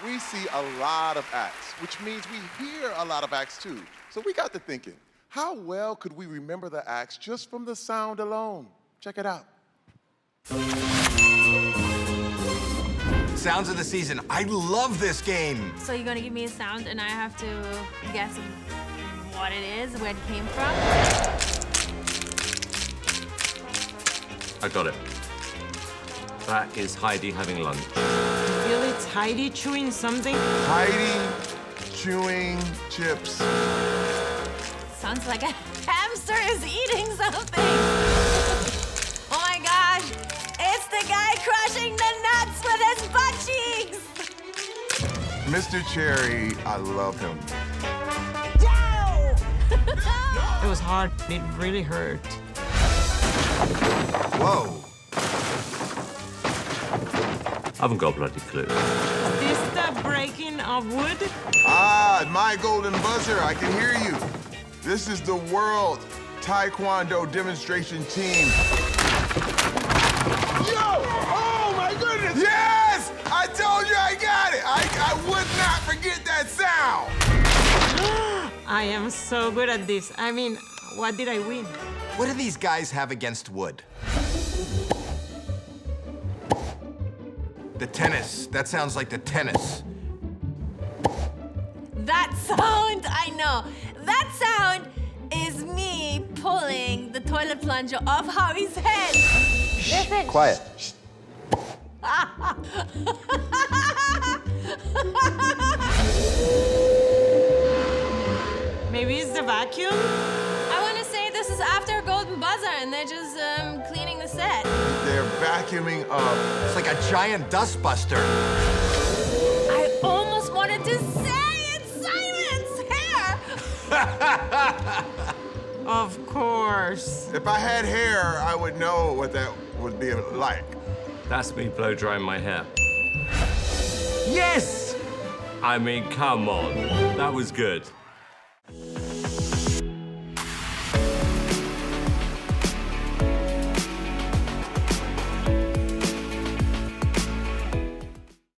We see a lot of acts, which means we hear a lot of acts too. So we got to thinking, how well could we remember the acts just from the sound alone? Check it out. Sounds of the season. I love this game. So you're gonna give me a sound and I have to guess what it is, where it came from? I got it. That is Heidi having lunch. Feel it's Heidi chewing something? Heidi chewing chips. Sounds like a hamster is eating something. Oh my gosh, it's the guy crushing the nuts with his butt cheeks. Mr. Cherry, I love him. It was hard. It really hurt. Whoa. I haven't got a bloody clue. Is this the breaking of wood? Ah, my golden buzzer, I can hear you. This is the World Taekwondo Demonstration Team. Yo! Oh my goodness! Yes! I told you I got it! I would not forget that sound! I am so good at this. I mean, what did I win? What do these guys have against wood? The tennis. That sounds like the tennis. That sound, I know. That sound is me pulling the toilet plunger off Howie's head. Listen. Quiet. Maybe it's the vacuum? I want to say this is after a golden buzzer and they're just cleaning the set. They're vacuuming up. It's like a giant dustbuster. I almost wanted to say it's Simon's hair. Of course. If I had hair, I would know what that would be like. That's me blow drying my hair. Yes! I mean, come on. That was good.